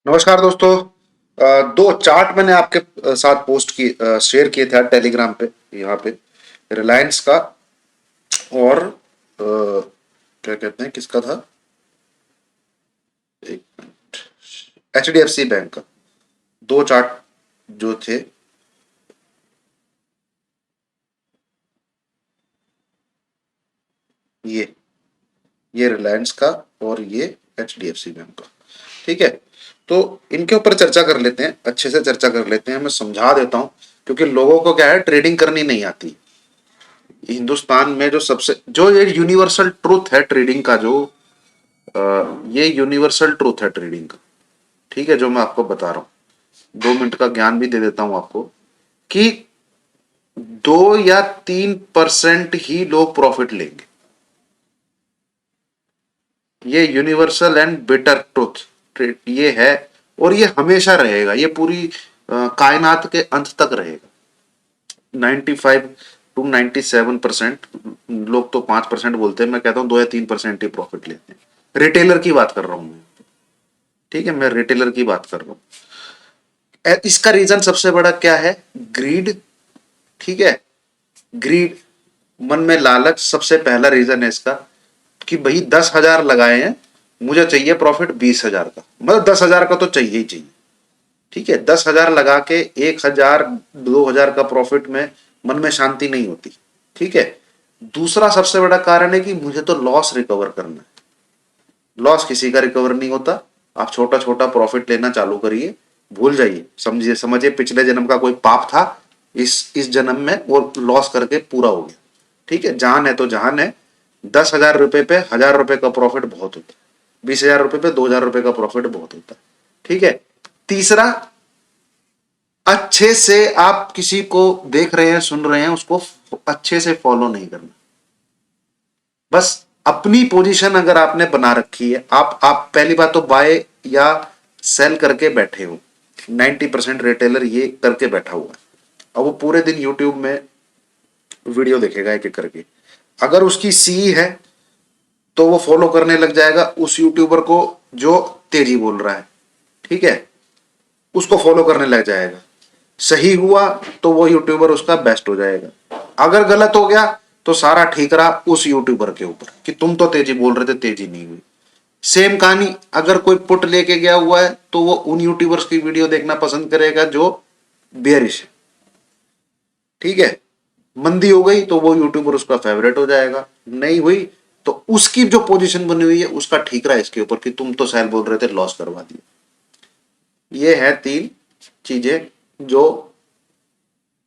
नमस्कार दोस्तों। दो चार्ट मैंने आपके साथ पोस्ट की शेयर किए थे टेलीग्राम पे। यहाँ पे रिलायंस का और क्या कहते हैं किसका था, एक HDFC बैंक का। दो चार्ट जो थे, ये ये रिलायंस का और ये HDFC बैंक का। ठीक है, तो इनके ऊपर चर्चा कर लेते हैं, अच्छे से चर्चा कर लेते हैं। मैं समझा देता हूँ क्योंकि लोगों को क्या है, ट्रेडिंग करनी नहीं आती। हिंदुस्तान में जो सबसे जो ये यूनिवर्सल ट्रूथ है ट्रेडिंग का, जो ये यूनिवर्सल ट्रूथ है ट्रेडिंग का। ठीक है, जो मैं आपको बता रहा हूँ, 2 मिनट का ज्ञान भी दे देता हूं आपको कि 2 या 3% ही लोग प्रॉफिट लेंगे। ये यूनिवर्सल एंड बिटर ट्रूथ ये है, और ये हमेशा रहेगा। ये पूरी कायनात के अंत तक रहेगा। 95 to 97% लोग तो 5% बोलते हैं, मैं कहता हूं 2 या 3% ही प्रॉफिट लेते हैं। रिटेलर की बात कर रहा हूं मैं। ठीक है, मैं रिटेलर की बात कर रहा हूं। इसका रीजन सबसे बड़ा क्या है? ग्रीड। ठीक है, ग्रीड, मन में लालच सबसे पहला रीजन है इसका। कि भाई 10,000 लगाए हैं, मुझे चाहिए प्रॉफिट 20,000 का, मतलब 10,000 का तो चाहिए ही चाहिए। ठीक है, 10,000 लगा के 1,000 2,000 का प्रॉफिट में मन में शांति नहीं होती। ठीक है, दूसरा सबसे बड़ा कारण है कि मुझे तो लॉस रिकवर करना है। लॉस किसी का रिकवर नहीं होता। आप छोटा छोटा प्रॉफिट लेना चालू करिए, भूल जाइए, समझिए समझिए पिछले जन्म का कोई पाप था, इस जन्म में वो लॉस करके पूरा हो गया। ठीक है, जान है तो जान है। 10,000 रुपए पे 1,000 रुपए का प्रॉफिट बहुत होता है। 20,000 रुपए पे 2,000 रुपए का प्रॉफिट बहुत होता है। ठीक है, तीसरा, अच्छे से आप किसी को देख रहे हैं सुन रहे हैं, उसको अच्छे से फॉलो नहीं करना। बस अपनी पोजीशन अगर आपने बना रखी है, आप पहली बात तो बाय या सेल करके बैठे हो। 90% रिटेलर ये करके बैठा हुआ है। अब वो पूरे दिन यूट्यूब में वीडियो देखेगा एक एक करके। अगर उसकी सी है तो वो फॉलो करने लग जाएगा उस यूट्यूबर को जो तेजी बोल रहा है। ठीक है, उसको फॉलो करने लग जाएगा। सही हुआ तो वो यूट्यूबर उसका बेस्ट हो जाएगा। अगर गलत हो गया तो सारा ठीक रहा उस यूट्यूबर के ऊपर कि तुम तो तेजी बोल रहे थे, तेजी नहीं हुई। सेम कहानी, अगर कोई पुट लेके गया हुआ है तो वो उन यूट्यूबर्स की वीडियो देखना पसंद करेगा जो बेयरिश है। ठीक है, मंदी हो गई तो वो यूट्यूबर उसका फेवरेट हो जाएगा, नहीं हुई तो उसकी जो पोजीशन बनी हुई है उसका ठीक रहा इसके ऊपर कि तुम तो सेल बोल रहे थे, लॉस करवा दिया। ये है 3 चीजें जो,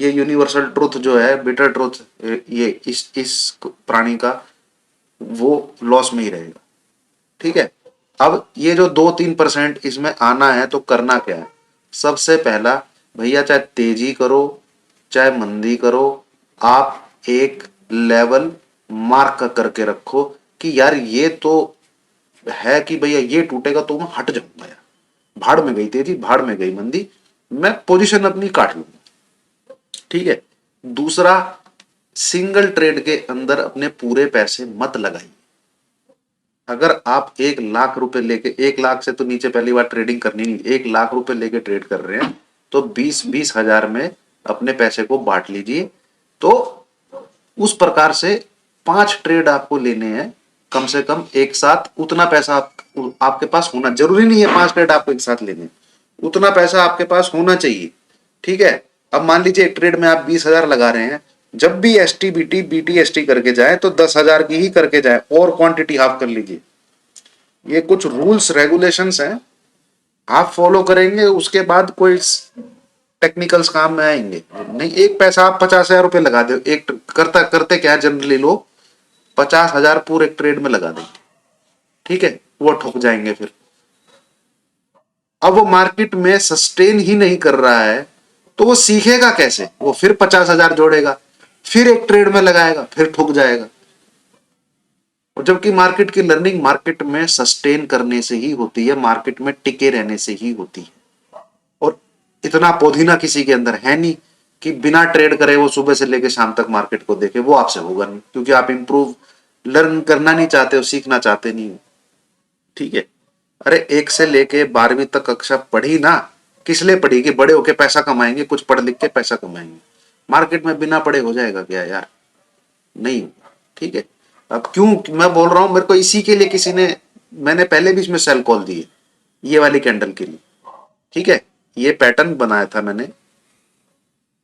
ये यूनिवर्सल ट्रूथ जो है, बिटर ट्रूथ, ये इस प्राणी का वो लॉस में ही रहेगा। ठीक है, अब ये जो 2-3% इसमें आना है तो करना क्या है? सबसे पहला, भैया चाहे तेजी करो चाहे मंदी करो, आप एक लेवल मार्क करके रखो कि यार ये तो है कि भैया ये टूटेगा तो मैं हट जाऊंगा यार। भाड़ में गई तेजी, भाड़ में गई मंदी, मैं पोजीशन अपनी काट लूंगा। ठीक है, दूसरा, सिंगल ट्रेड के अंदर अपने पूरे पैसे मत लगाइए। अगर आप 1 लाख रुपए लेके, 1 लाख से तो नीचे पहली बार ट्रेडिंग करनी नहीं, 1 लाख रुपए लेके ट्रेड कर रहे हैं तो 20-20 हजार में अपने पैसे को बांट लीजिए। तो उस प्रकार से 5 ट्रेड आपको लेने हैं कम से कम एक साथ। उतना पैसा आपके पास होना जरूरी नहीं है, 5 ट्रेड आपको एक साथ लेने, उतना पैसा आपके पास होना चाहिए। ठीक है, अब मान लीजिए एक ट्रेड में आप 20,000 लगा रहे हैं, जब भी BT ST करके जाए तो 10,000 की ही करके जाए और क्वांटिटी हाफ कर लीजिए। ये कुछ रूल्स रेगुलेशंस हैं, आप फॉलो करेंगे उसके बाद कोई टेक्निकल्स काम में आएंगे नहीं। एक पैसा आप 50,000 रुपए लगा दो, एक करता करते क्या है जनरली लोग 50,000 पूरे ट्रेड में लगा देंगे। ठीक है, वो ठुक जाएंगे फिर। अब वो मार्केट में सस्टेन ही नहीं कर रहा है तो वो सीखेगा कैसे? वो फिर 50,000 जोड़ेगा, फिर एक ट्रेड में लगाएगा, फिर ठुक जाएगा। और जबकि मार्केट की लर्निंग मार्केट में सस्टेन करने से ही होती है, मार्केट में टिके रहने से ही होती है। और इतना पोधीना किसी के अंदर है नहीं कि बिना ट्रेड करे वो सुबह से लेकर शाम तक मार्केट को देखे, वो आपसे होगा नहीं क्योंकि आप इंप्रूव लर्न करना नहीं चाहते हो, सीखना चाहते नहीं हो। ठीक है, अरे 1 से लेके 12वीं तक कक्षा पढ़ी ना, किस लिए पढ़ी? कि बड़े होके पैसा कमाएंगे, कुछ पढ़ लिख के पैसा कमाएंगे। मार्केट में बिना पढ़े हो जाएगा क्या यार? नहीं होगा। ठीक है। अब क्यों मैं बोल रहा हूं, मेरे को इसी के लिए किसी ने, मैंने पहले भी इसमें सेल कॉल दी है, ये वाली कैंडल के लिए। ठीक है। ये पैटर्न बनाया था मैंने,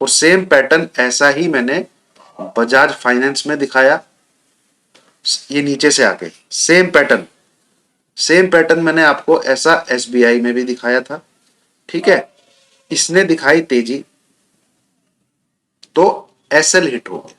और सेम पैटर्न ऐसा ही मैंने बजाज फाइनेंस में दिखाया। ये नीचे से आके सेम पैटर्न मैंने आपको ऐसा एसबीआई में भी दिखाया था। ठीक है। इसने दिखाई तेजी, तो एसएल हिट हो गया।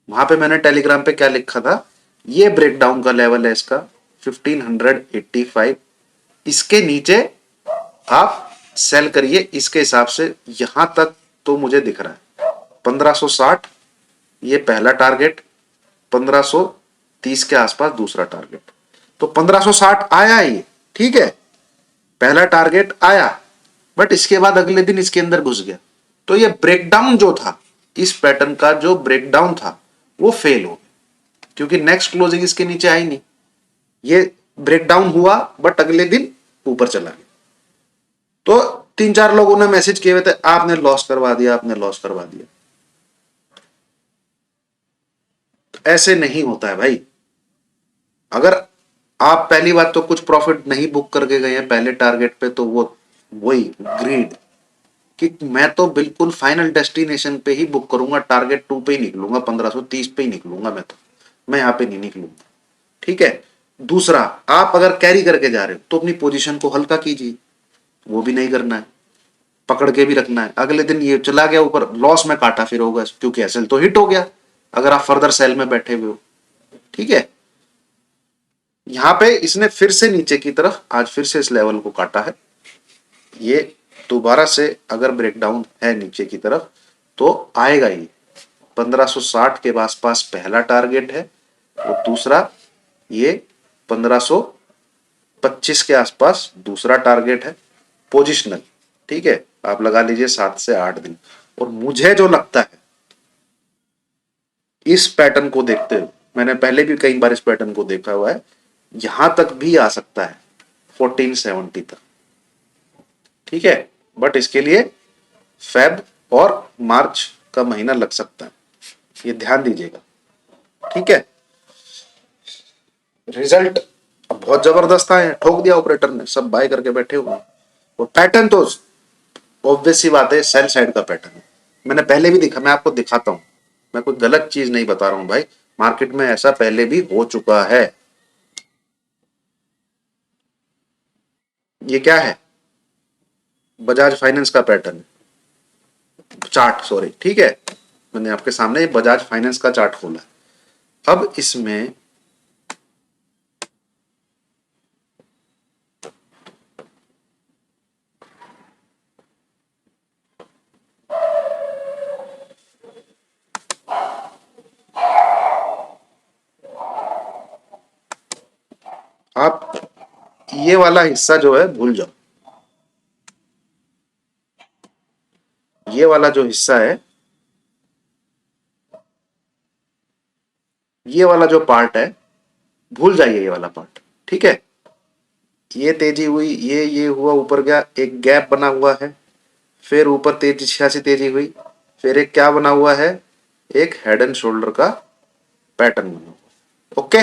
वहां पे मैंने टेलीग्राम पे क्या लिखा था, ये ब्रेकडाउन का लेवल है इसका 1585। इसके नीचे आप सेल करिए। इसके हिसाब से यहां तक तो मुझे दिख रहा है 1560 ये पहला टारगेट, 1530 के आसपास दूसरा टारगेट। तो 1560 आया ये, ठीक है, पहला टारगेट आया, बट इसके बाद अगले दिन इसके अंदर घुस गया। तो ये ब्रेकडाउन जो था, इस पैटर्न का जो ब्रेकडाउन था वो फेल हो गया, क्योंकि नेक्स्ट क्लोजिंग इसके नीचे आई नहीं। ये ब्रेकडाउन हुआ बट अगले दिन ऊपर चला गया। तो 3-4 लोगों ने मैसेज किए हुए थे, आपने लॉस करवा दिया, आपने लॉस करवा दिया। तो ऐसे नहीं होता है भाई। अगर आप पहली बात तो कुछ प्रॉफिट नहीं बुक करके गए हैं पहले टारगेट पे, तो वो वही ग्रीड कि मैं तो बिल्कुल फाइनल डेस्टिनेशन पे ही बुक करूंगा, टारगेट 2 पे ही निकलूंगा, 1530 पे ही निकलूंगा मैं यहाँ पे नहीं निकलूंगा। ठीक है। दूसरा, आप अगर कैरी करके जा रहे हो तो अपनी पोजीशन को हल्का कीजिए, वो भी नहीं करना है, पकड़ के भी रखना है। अगले दिन ये चला गया ऊपर, लॉस में काटा फिर होगा, क्योंकि एसएल तो हिट हो गया अगर आप फर्दर सेल में बैठे हुए हो। ठीक है। यहां पे इसने फिर से नीचे की तरफ आज फिर से इस लेवल को काटा है। ये दोबारा से अगर ब्रेकडाउन है नीचे की तरफ तो आएगा ही। 1560 के आसपास पहला टारगेट है, और दूसरा ये 1525 के आसपास दूसरा टारगेट है, पोजिशनल। ठीक है। आप लगा लीजिए 7 से 8 दिन। और मुझे जो लगता है इस पैटर्न को देखते हुए, मैंने पहले भी कई बार इस पैटर्न को देखा हुआ है, यहां तक भी आ सकता है 1470 तक। ठीक है। बट इसके लिए फेब और मार्च का महीना लग सकता है, ये ध्यान दीजिएगा। ठीक है। रिजल्ट अब बहुत जबरदस्त आए हैं, ठोक दिया ऑपरेटर ने, सब बाय करके बैठे हुए हैं। और पैटर्न तो ऑब्वियस सी बात है, सेल साइड का पैटर्न है। मैंने पहले भी दिखा, मैं आपको दिखाता हूं, मैं कोई गलत चीज नहीं बता रहा हूं भाई, मार्केट में ऐसा पहले भी हो चुका है। ये क्या है? बजाज फाइनेंस का पैटर्न चार्ट, सॉरी। ठीक है। मैंने आपके सामने बजाज फाइनेंस का चार्ट खोला। अब इसमें आप ये वाला हिस्सा जो है भूल जाओ। ये वाला जो हिस्सा है, ये वाला जो पार्ट है, भूल जाइए ये वाला पार्ट। ठीक है। ये तेजी हुई, ये हुआ, ऊपर गया, एक गैप बना हुआ है, फिर ऊपर तेजी 86 तेजी हुई, फिर एक क्या बना हुआ है, एक हेड एंड शोल्डर का पैटर्न बना हुआ। ओके।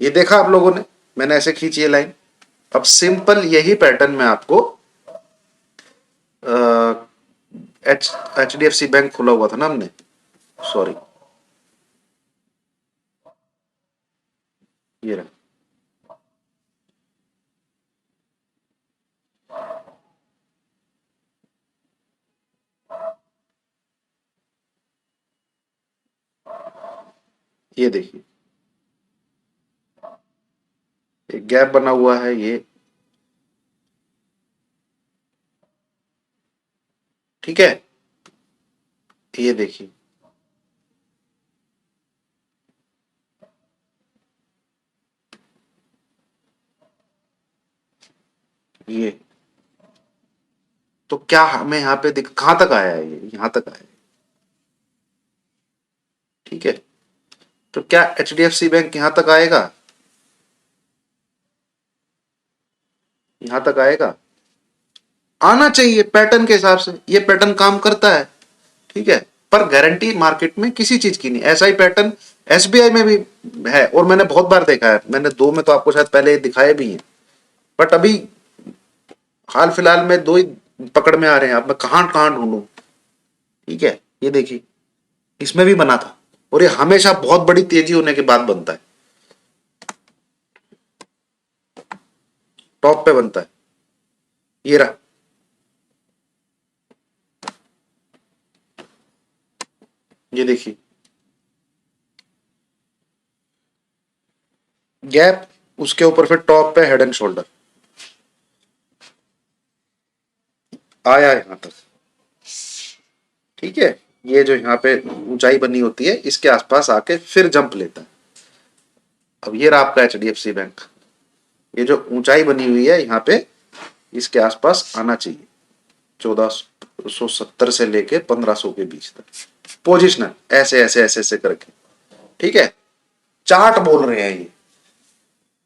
ये देखा आप लोगों ने, मैंने ऐसे खींची है लाइन। अब सिंपल यही पैटर्न मैं आपको एचडीएफसी बैंक खुला हुआ था ना हमने, सॉरी, ये रहा, ये देखिए, एक गैप बना हुआ है ये। ठीक है। ये देखिए, ये तो क्या हमें यहाँ पे दिख, कहां तक आया है, ये यहां तक आया है। ठीक है। तो क्या एचडीएफसी बैंक यहां तक आएगा? यहां तक आएगा, आना चाहिए पैटर्न के हिसाब से, ये पैटर्न काम करता है, ठीक है। पर गारंटी मार्केट में किसी चीज की नहीं, ऐसा ही पैटर्न एसबीआई में भी है और मैंने बहुत बार देखा है, मैंने दो में तो आपको शायद पहले दिखाए भी हैं, बट अभी हाल फिलहाल में दो ही पकड़ में आ रहे हैं। अब मैं कहां कहां ढूंढूं, ठीक है। ये देखिए, इसमें भी बना था और ये हमेशा बहुत बड़ी तेजी होने के बाद बनता है, टॉप पे बनता है, ये रहा, ये देखिए गैप, उसके ऊपर फिर टॉप पे हेड एंड शोल्डर, आया यहां तक, ठीक है। ये जो यहाँ पे ऊंचाई बनी होती है इसके आसपास आके फिर जंप लेता है। अब ये रहा आपका एचडीएफसी बैंक, ये जो ऊंचाई बनी हुई है यहाँ पे इसके आसपास आना चाहिए, 1470 से लेके 1500 के बीच तक पोजिशनल, ऐसे ऐसे ऐसे ऐसे करके, ठीक है। चार्ट बोल रहे हैं ये,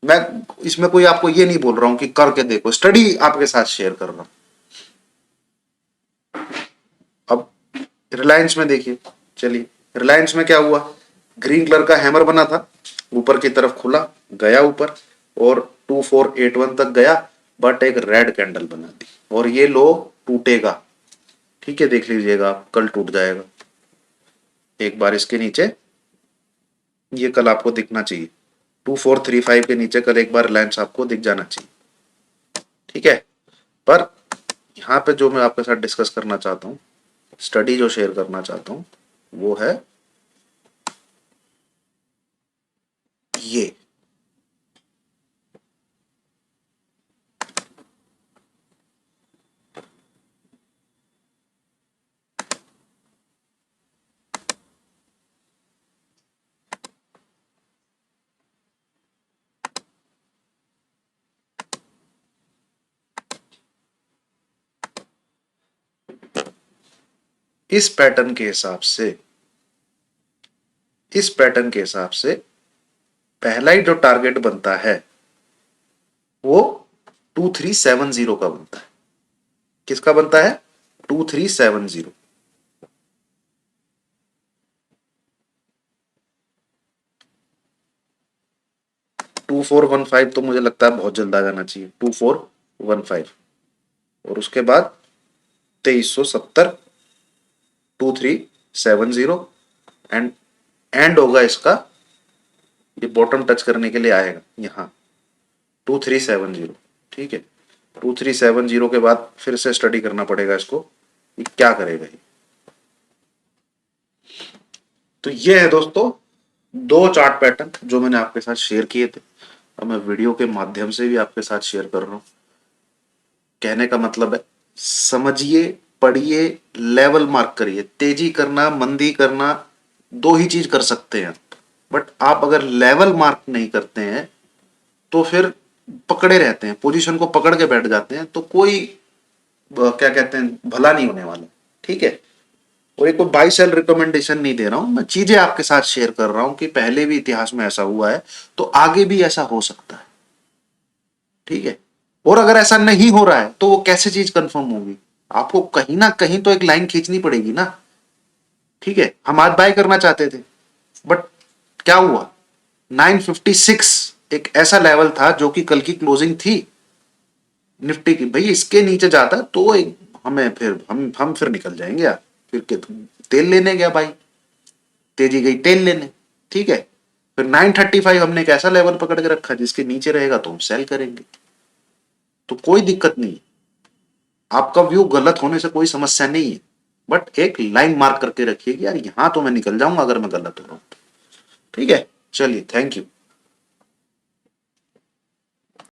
मैं इसमें कोई आपको ये नहीं बोल रहा हूं कि करके देखो, स्टडी आपके साथ शेयर कर रहा हूं। अब रिलायंस में देखिए, चलिए रिलायंस में क्या हुआ, ग्रीन कलर का हैमर बना था, ऊपर की तरफ खुला गया ऊपर और 2481 तक गया, बट एक रेड कैंडल बना दी और ये लो टूटेगा, ठीक है। देख लीजिएगा आप, कल टूट जाएगा एक बार इसके नीचे, ये कल आपको दिखना चाहिए 2435 के नीचे, कल एक बार रिलायंस आपको दिख जाना चाहिए, ठीक है। पर यहाँ पे जो मैं आपके साथ डिस्कस करना चाहता हूँ, स्टडी जो शेयर करना चाहता हूँ वो है ये, इस पैटर्न के हिसाब से, इस पैटर्न के हिसाब से पहला ही जो टारगेट बनता है वो 2370 का बनता है। किसका बनता है? 2370। 2415 तो मुझे लगता है बहुत जल्द आ जाना चाहिए, 2415 और उसके बाद 2370, 2370 एंड एंड होगा इसका, ये बॉटम टच करने के लिए आएगा यहाँ 2370, ठीक है। 2370 के बाद फिर से स्टडी करना पड़ेगा इसको, ये क्या करेगा ये। तो ये है दोस्तों दो चार्ट पैटर्न जो मैंने आपके साथ शेयर किए थे, और मैं वीडियो के माध्यम से भी आपके साथ शेयर कर रहा हूं। कहने का मतलब है समझिए, पढ़िए, लेवल मार्क करिए। तेजी करना, मंदी करना, दो ही चीज कर सकते हैं, बट आप अगर लेवल मार्क नहीं करते हैं तो फिर पकड़े रहते हैं, पोजीशन को पकड़ के बैठ जाते हैं, तो कोई क्या कहते हैं भला नहीं होने वाला, ठीक है। और एक कोई बाई सेल रिकमेंडेशन नहीं दे रहा हूं मैं, चीजें आपके साथ शेयर कर रहा हूं कि पहले भी इतिहास में ऐसा हुआ है तो आगे भी ऐसा हो सकता है, ठीक है। और अगर ऐसा नहीं हो रहा है तो वो कैसे चीज कंफर्म होगी, आपको कहीं ना कहीं तो एक लाइन खींचनी पड़ेगी ना, ठीक है। हम आज बाय करना चाहते थे बट क्या हुआ, 956 एक ऐसा लेवल था जो कि कल की क्लोजिंग थी निफ्टी की, भाई इसके नीचे जाता तो एक हमें फिर हम फिर निकल जाएंगे यार, फिर तेल लेने गया भाई, तेजी गई तेल लेने, ठीक है। फिर 935 हमने एक ऐसा लेवल पकड़ के रखा जिसके नीचे रहेगा तो हम सेल करेंगे, तो कोई दिक्कत नहीं है, आपका व्यू गलत होने से कोई समस्या नहीं है, बट एक लाइन मार्क करके रखिए कि यार यहां तो मैं निकल जाऊंगा अगर मैं गलत हो रहा हूं, ठीक है। चलिए, थैंक यू।